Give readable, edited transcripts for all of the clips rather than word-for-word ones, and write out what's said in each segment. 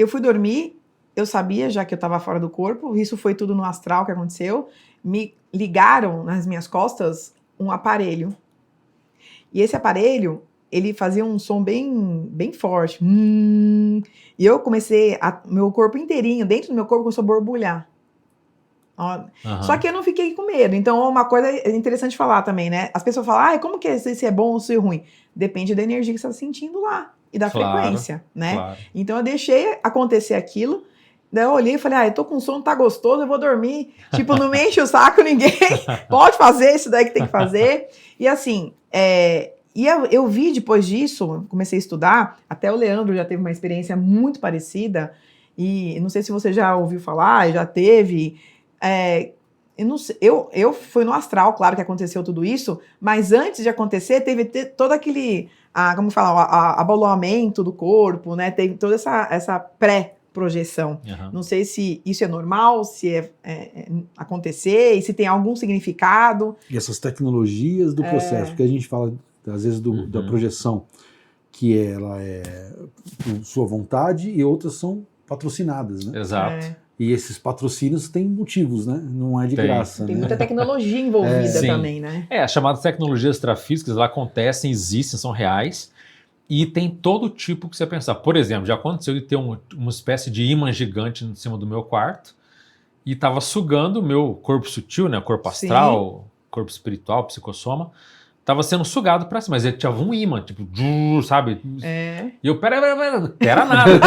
eu fui dormir, eu sabia já que eu estava fora do corpo, isso foi tudo no astral que aconteceu, me ligaram nas minhas costas um aparelho. E esse aparelho, ele fazia um som bem forte. E eu comecei, meu corpo inteirinho, dentro do meu corpo, começou a borbulhar. Só que eu não fiquei com medo. Então, uma coisa interessante falar também, né? As pessoas falam, como que se é bom ou se é ruim? Depende da energia que você está sentindo lá e da frequência, né? Claro. Então, eu deixei acontecer aquilo. Daí eu olhei e falei, eu tô com sono, tá gostoso, eu vou dormir. Tipo, não me enche o saco ninguém. Pode fazer isso daí que tem que fazer. E assim, e eu vi depois disso, comecei a estudar, até o Leandro já teve uma experiência muito parecida. E não sei se você já ouviu falar, já teve... eu não sei, eu fui no astral, claro que aconteceu tudo isso, mas antes de acontecer, teve todo aquele, como fala, abolamento do corpo, né? Teve toda essa pré-projeção. Uhum. Não sei se isso é normal, se acontecer, e se tem algum significado. E essas tecnologias do processo, porque a gente fala, às vezes, da projeção, que ela é por sua vontade, e outras são patrocinadas, né? Exato. E esses patrocínios têm motivos, né? Não é de graça. Tem né? muita tecnologia envolvida também, né? As chamadas tecnologias extrafísicas, elas acontecem, existem, são reais. E tem todo tipo que você pensar. Por exemplo, já aconteceu de ter uma espécie de imã gigante em cima do meu quarto e estava sugando o meu corpo sutil, né? Corpo astral, corpo espiritual, psicossoma. Tava sendo sugado pra cima, mas ele tinha um imã, tipo, sabe? E eu, pera nada, Pera nada,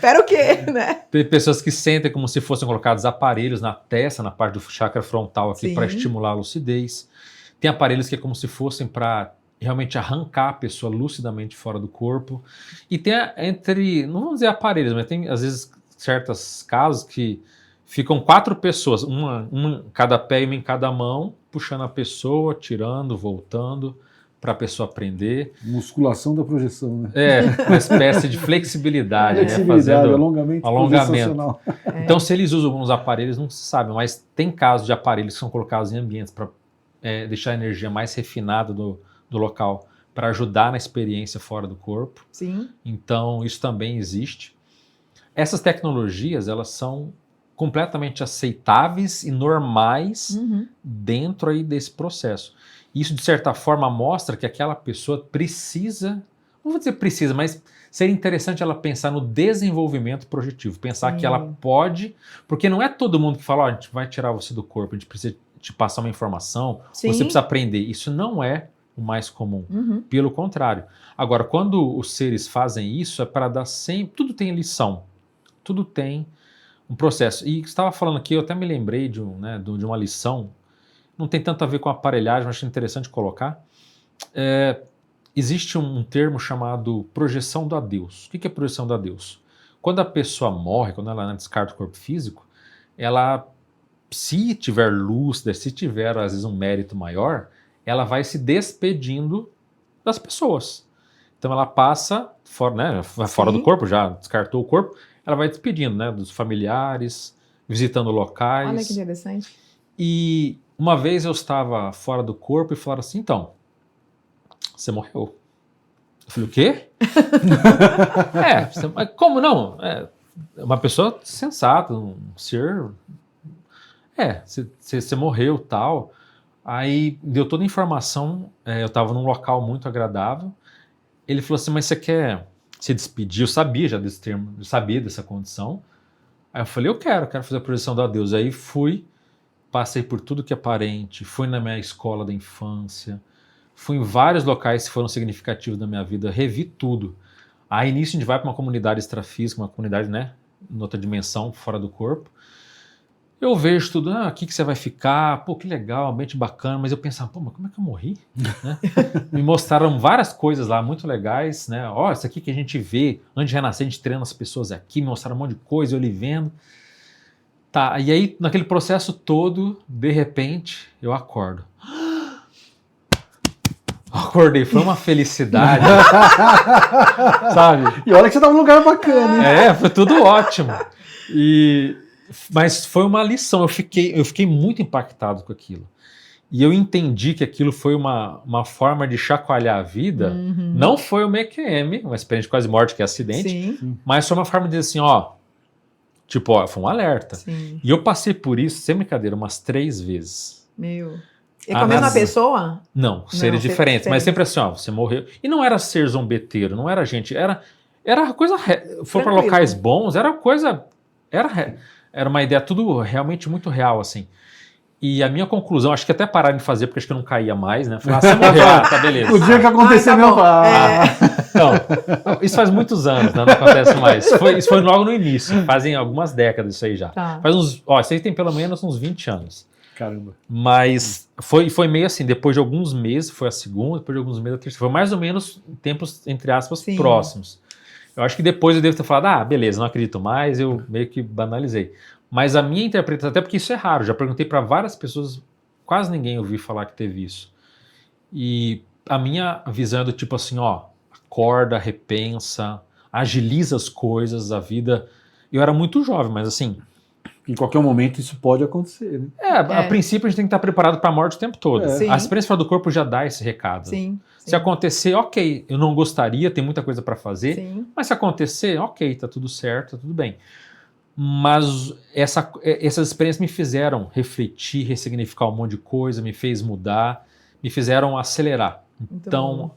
pera o quê, né? Tem pessoas que sentem como se fossem colocados aparelhos na testa, na parte do chakra frontal aqui, para estimular a lucidez. Tem aparelhos que é como se fossem para realmente arrancar a pessoa lucidamente fora do corpo. E tem não vamos dizer aparelhos, mas tem às vezes certos casos que ficam 4 pessoas, uma em cada pé e uma em cada mão, puxando a pessoa, tirando, voltando, para a pessoa aprender. Musculação da projeção, né? Uma espécie de flexibilidade. Fazendo alongamento. Então, se eles usam alguns aparelhos, não se sabe, mas tem casos de aparelhos que são colocados em ambientes para deixar a energia mais refinada do local, para ajudar na experiência fora do corpo. Sim. Então, isso também existe. Essas tecnologias, elas são completamente aceitáveis e normais dentro aí desse processo. Isso, de certa forma, mostra que aquela pessoa precisa, não vou dizer precisa, mas seria interessante ela pensar no desenvolvimento projetivo, pensar que ela pode, porque não é todo mundo que fala, a gente vai tirar você do corpo, a gente precisa te passar uma informação, você precisa aprender. Isso não é o mais comum, pelo contrário. Agora, quando os seres fazem isso, é para dar sempre, tudo tem lição, tudo tem um processo. E você estava falando aqui, eu até me lembrei de uma lição, não tem tanto a ver com aparelhagem, mas acho interessante colocar. Existe um termo chamado projeção do adeus. O que é projeção do adeus? Quando a pessoa morre, quando ela descarta o corpo físico, ela, se tiver lúcida, se tiver às vezes um mérito maior, ela vai se despedindo das pessoas. Então ela passa fora, né, fora do corpo, já descartou o corpo, ela vai despedindo, né, dos familiares, visitando locais. Olha que interessante. E uma vez eu estava fora do corpo e falaram assim, então, você morreu. Eu falei, o quê? Como não? Uma pessoa sensata, um ser... você morreu, tal. Aí deu toda a informação, eu estava num local muito agradável. Ele falou assim, mas você quer se despedir? Eu sabia já desse termo, eu sabia dessa condição. Aí eu falei, eu quero fazer a projeção do adeus. Aí fui, passei por tudo que é parente, fui na minha escola da infância, fui em vários locais que foram significativos da minha vida, revi tudo. Aí nisso a gente vai para uma comunidade extrafísica, uma comunidade, né, em outra dimensão, fora do corpo. Eu vejo tudo, aqui que você vai ficar, pô, que legal, ambiente bacana, mas eu pensava, pô, mas como é que eu morri? Né? Me mostraram várias coisas lá, muito legais, né? Ó, isso aqui que a gente vê, antes de renascer, a gente treina as pessoas aqui, me mostraram um monte de coisa, eu ali vendo. Tá, e aí, naquele processo todo, de repente, eu acordo. Acordei, foi uma felicidade, sabe? E olha que você tá num lugar bacana, hein? Foi tudo ótimo. Mas foi uma lição, eu fiquei muito impactado com aquilo. E eu entendi que aquilo foi uma forma de chacoalhar a vida. Não foi uma EQM, uma experiência de quase morte, que é acidente, Sim. mas foi uma forma de dizer assim, ó, tipo, ó, foi um alerta. Sim. E eu passei por isso, sem brincadeira, umas 3 vezes. Meu. E com a mesma pessoa? Não, seres diferentes, mas sempre assim, ó, você morreu. E não era ser zombeteiro, não era gente, era coisa, for para locais bons, era coisa, era uma ideia tudo realmente muito real, assim. E a minha conclusão, acho que até pararam de fazer, porque acho que eu não caía mais, né? Falar, você morreu, tá beleza. O dia que acontecer, meu pai. Não, isso faz muitos anos, né? Não acontece mais. Isso foi logo no início, fazem algumas décadas isso aí já. Tá. Faz uns, ó, isso aí tem pelo menos uns 20 anos. Caramba. Mas foi meio assim, depois de alguns meses, foi a segunda, depois de alguns meses a terceira. Foi mais ou menos tempos, entre aspas, Sim. próximos. Eu acho que depois eu devo ter falado, beleza, não acredito mais, eu meio que banalizei. Mas a minha interpretação, até porque isso é raro, já perguntei para várias pessoas, quase ninguém ouviu falar que teve isso. E a minha visão é do tipo assim, ó, acorda, repensa, agiliza as coisas, a vida. Eu era muito jovem, mas assim... Em qualquer momento isso pode acontecer, né? A princípio a gente tem que estar preparado para a morte o tempo todo. Sim. A experiência fora do corpo já dá esse recado. Sim. Se acontecer, ok, eu não gostaria, tem muita coisa para fazer, Sim. mas se acontecer, ok, tá tudo certo, tá tudo bem. Mas essas experiências me fizeram refletir, ressignificar um monte de coisa, me fez mudar, me fizeram acelerar. Então,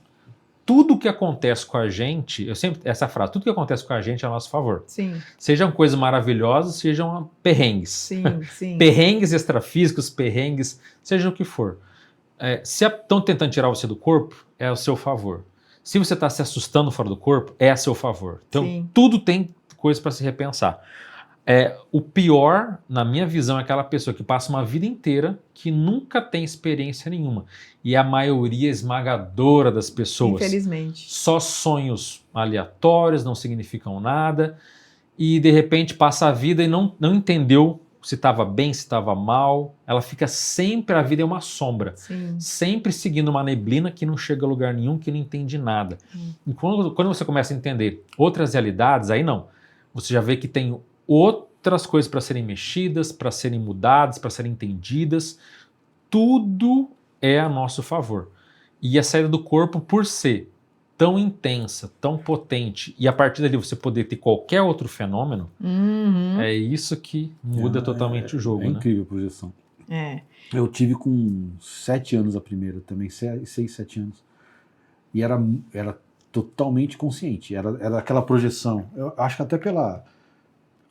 tudo que acontece com a gente, eu sempre, essa frase, tudo que acontece com a gente é a nosso favor. Sim. Sejam coisas maravilhosas, sejam perrengues. Sim, sim. Perrengues extrafísicos, perrengues, seja o que for. Se estão tentando tirar você do corpo, é ao seu favor. Se você está se assustando fora do corpo, é a seu favor. Então, tudo tem coisa para se repensar. O pior, na minha visão, é aquela pessoa que passa uma vida inteira que nunca tem experiência nenhuma. E a maioria esmagadora das pessoas. Infelizmente. Só sonhos aleatórios, não significam nada. E de repente passa a vida e não entendeu se estava bem, se estava mal. Ela fica sempre, a vida é uma sombra. Sim. Sempre seguindo uma neblina que não chega a lugar nenhum, que não entende nada. E quando você começa a entender outras realidades, aí não. Você já vê que tem outras coisas para serem mexidas, para serem mudadas, para serem entendidas. Tudo é a nosso favor. E a saída do corpo, por ser tão intensa, tão potente, e a partir dali você poder ter qualquer outro fenômeno, é isso que muda totalmente o jogo. É incrível a projeção. Eu tive com 7 anos a primeira também, 6, 7 anos. E era totalmente consciente, era aquela projeção. Eu acho que até pela...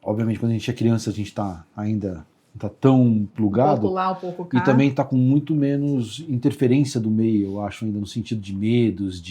Obviamente, quando a gente é criança, a gente ainda não tá tão plugado. Um pouco lá, um pouco cá. E também está com muito menos interferência do meio, eu acho, ainda no sentido de medos,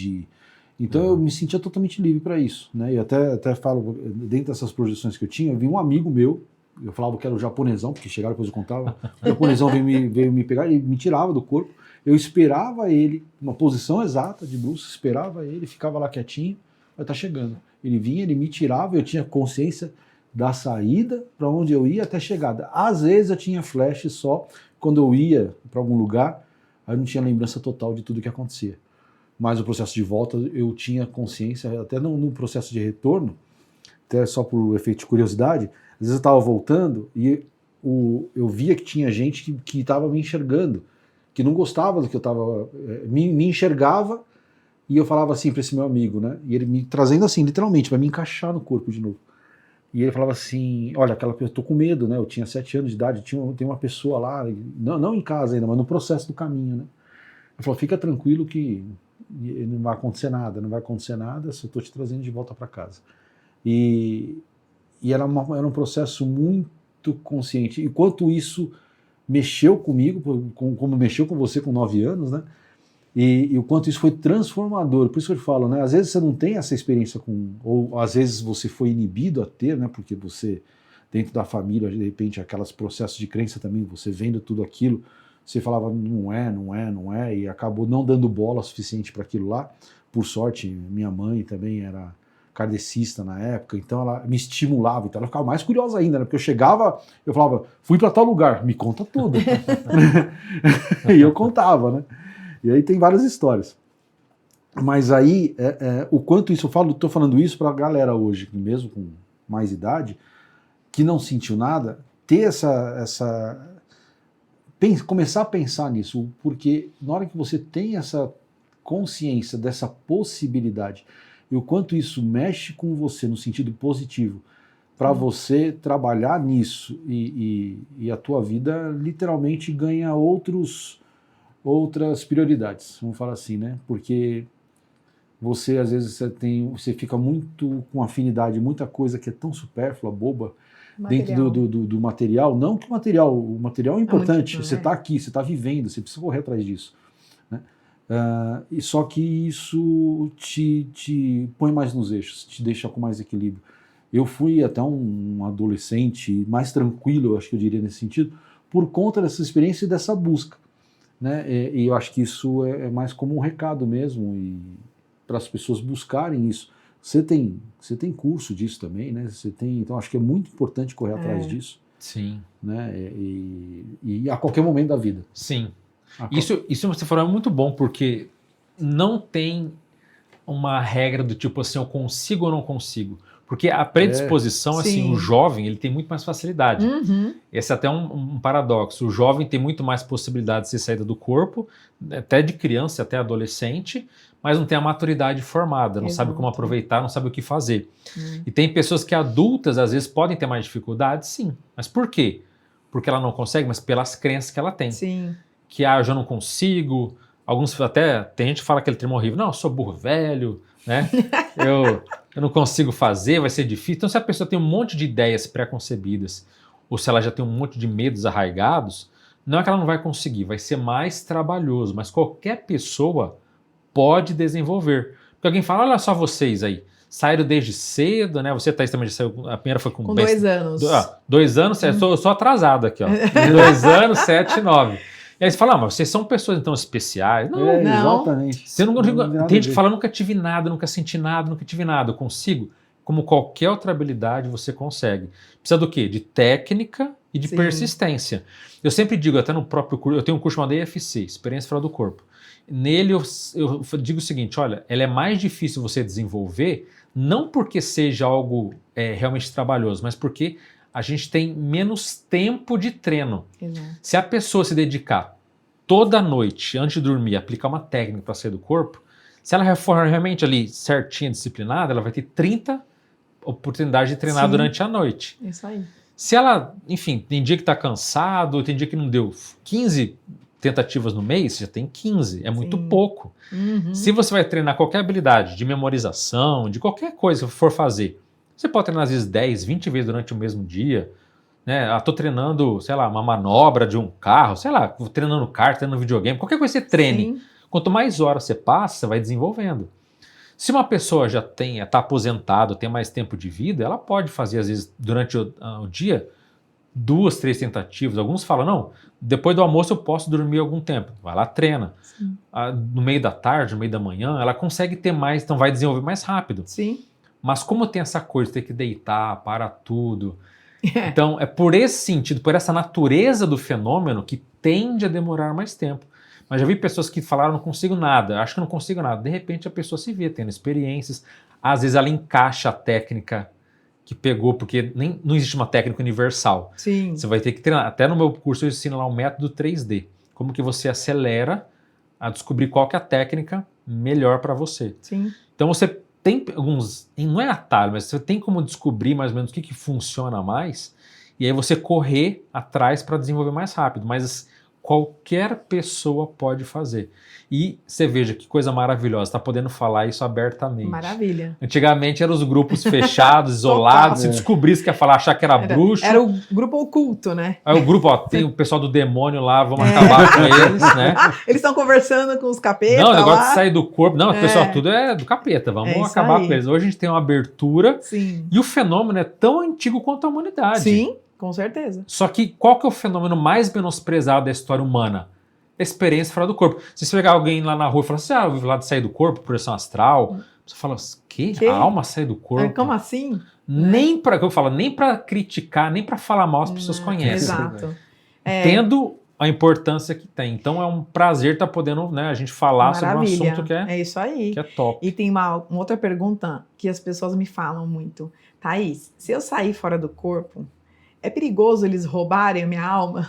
Então eu me sentia totalmente livre para isso, né? E até falo, dentro dessas projeções que eu tinha, eu vi um amigo meu, eu falava que era o japonesão, porque chegaram depois eu contava, o japonesão veio me pegar e me tirava do corpo. Eu esperava ele, uma posição exata de bruços, esperava ele, ficava lá quietinho, vai estar chegando. Ele vinha, ele me tirava, eu tinha consciência da saída, para onde eu ia até a chegada. Às vezes eu tinha flash só quando eu ia para algum lugar, aí eu não tinha lembrança total de tudo que acontecia. Mas o processo de volta eu tinha consciência, até no processo de retorno, até só por efeito de curiosidade, às vezes eu estava voltando e eu via que tinha gente que estava me enxergando, que não gostava do que eu estava, me enxergava, e eu falava assim para esse meu amigo, né? E ele me trazendo assim, literalmente, para me encaixar no corpo de novo. E ele falava assim, olha, aquela pessoa, eu tô com medo, né? Eu tinha 7 anos de idade, tem uma pessoa lá, não em casa ainda, mas no processo do caminho, né? Ele falou, fica tranquilo que não vai acontecer nada, só estou te trazendo de volta para casa. E era um processo muito consciente. E quanto isso mexeu comigo, como mexeu com você com 9 anos, né? E o quanto isso foi transformador. Por isso que eu falo, né? Às vezes você não tem essa experiência ou às vezes você foi inibido a ter, né? Porque você, dentro da família, de repente, aqueles processos de crença também, você vendo tudo aquilo, você falava não é, e acabou não dando bola suficiente para aquilo lá. Por sorte, minha mãe também era kardecista na época, então ela me estimulava, então ela ficava mais curiosa ainda, né? Porque eu chegava, eu falava, fui para tal lugar, me conta tudo. E eu contava, né? E aí tem várias histórias. Mas aí, o quanto isso, estou falando isso para a galera hoje, mesmo com mais idade, que não sentiu nada, ter começar a pensar nisso, porque na hora que você tem essa consciência dessa possibilidade e o quanto isso mexe com você no sentido positivo, para você trabalhar nisso e a tua vida literalmente ganha outras prioridades, vamos falar assim, né? Porque você às vezes você fica muito com afinidade, muita coisa que é tão supérflua, boba, dentro do material. Não que o material é importante, você está aqui, você está vivendo, você precisa correr atrás disso, né? E só que isso te põe mais nos eixos, te deixa com mais equilíbrio. Eu fui até um adolescente mais tranquilo, eu acho que eu diria nesse sentido, por conta dessa experiência e dessa busca, né? E eu acho que isso é mais como um recado mesmo, e para as pessoas buscarem isso. Você tem curso disso também, né? Então acho que é muito importante correr atrás disso. Sim. Né? E a qualquer momento da vida. Sim. Isso você falou é muito bom, porque não tem uma regra do tipo assim, eu consigo ou não consigo. Porque a predisposição, assim, o jovem, ele tem muito mais facilidade. Esse é até um paradoxo. O jovem tem muito mais possibilidade de ser saída do corpo, até de criança, até adolescente, mas não tem a maturidade formada, não sabe como aproveitar, não sabe o que fazer. E tem pessoas que adultas, às vezes, podem ter mais dificuldade, sim. Mas por quê? Porque ela não consegue, mas pelas crenças que ela tem. Sim. Que, eu já não consigo. Alguns até, tem gente que fala aquele termo horrível, não, eu sou burro velho, né? Eu não consigo fazer, vai ser difícil. Então, se a pessoa tem um monte de ideias pré-concebidas, ou se ela já tem um monte de medos arraigados, não é que ela não vai conseguir, vai ser mais trabalhoso. Mas qualquer pessoa pode desenvolver. Porque alguém fala, olha só vocês aí, saíram desde cedo, né? Você, Thaís, também já saiu, a primeira foi com 2 anos. 2 anos, eu sou atrasado aqui, ó. 2 anos, 7, 9. E aí você fala, mas vocês são pessoas então especiais? Não, exatamente. Você não, tem gente que fala, nunca tive nada, nunca senti nada, nunca tive nada. Eu consigo? Como qualquer outra habilidade, você consegue. Precisa do quê? De técnica e de persistência. Eu sempre digo, até no próprio curso, eu tenho um curso chamado EFC, Experiência Fora do Corpo. Nele eu digo o seguinte, olha, ela é mais difícil você desenvolver, não porque seja algo realmente trabalhoso, mas porque a gente tem menos tempo de treino. Exato. Se a pessoa se dedicar toda noite, antes de dormir, aplicar uma técnica para sair do corpo, se ela for realmente ali certinha, disciplinada, ela vai ter 30 oportunidades de treinar durante a noite. Isso aí. Se ela, enfim, tem dia que está cansado, tem dia que não deu 15 tentativas no mês, você já tem 15, é muito pouco. Se você vai treinar qualquer habilidade de memorização, de qualquer coisa que for fazer, você pode treinar às vezes 10, 20 vezes durante o mesmo dia, né? Estou treinando, sei lá, uma manobra de um carro, sei lá, treinando kart, treinando videogame, qualquer coisa que você treine. Sim. Quanto mais horas você passa, você vai desenvolvendo. Se uma pessoa já está aposentada, tem mais tempo de vida, ela pode fazer, às vezes, durante o dia, 2, 3 tentativas. Alguns falam, não, depois do almoço eu posso dormir algum tempo. Vai lá, treina. No meio da tarde, no meio da manhã, ela consegue ter mais, então vai desenvolver mais rápido. Sim. Mas como tem essa coisa de ter que deitar, para tudo, então é por esse sentido, por essa natureza do fenômeno que tende a demorar mais tempo. Mas já vi pessoas que falaram, não consigo nada, acho que não consigo nada. De repente a pessoa se vê tendo experiências, às vezes ela encaixa a técnica que pegou, porque não existe uma técnica universal. Sim. Você vai ter que treinar. Até no meu curso eu ensino lá o método 3D, como que você acelera a descobrir qual que é a técnica melhor para você. Sim. Então você tem alguns, não é atalho, mas você tem como descobrir mais ou menos o que funciona mais, e aí você correr atrás para desenvolver mais rápido, mas qualquer pessoa pode fazer. E você veja que coisa maravilhosa, está podendo falar isso abertamente. Maravilha. Antigamente eram os grupos fechados, isolados, se descobrisse que ia falar, achar que era bruxo. Era o grupo oculto, né? Aí o grupo, tem o pessoal do demônio lá, vamos acabar com eles, né? Eles estão conversando com os capetas. Não, o negócio de sair do corpo. Não, o pessoal tudo é do capeta, vamos acabar com eles. Hoje a gente tem uma abertura. Sim. E o fenômeno é tão antigo quanto a humanidade. Sim, com certeza. Só que qual que é o fenômeno mais menosprezado da história humana? Experiência fora do corpo. Se você pegar alguém lá na rua e falar assim, eu vi lá de sair do corpo, projeção astral, você fala, que? A alma sai do corpo? Como assim? Nem para, eu falo, nem para criticar, nem para falar mal as pessoas conhecem. Exato. Tendo a importância que tem. Então é um prazer estar podendo, né, a gente falar sobre um assunto que é isso aí. Que é top. E tem uma outra pergunta que as pessoas me falam muito. Thaís, se eu sair fora do corpo, é perigoso eles roubarem a minha alma?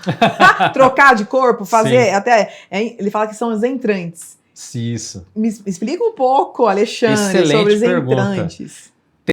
Trocar de corpo, fazer Sim. até... ele fala que são os entrantes. Isso. Me explica um pouco, Alexandre, Excelente sobre os pergunta. entrantes.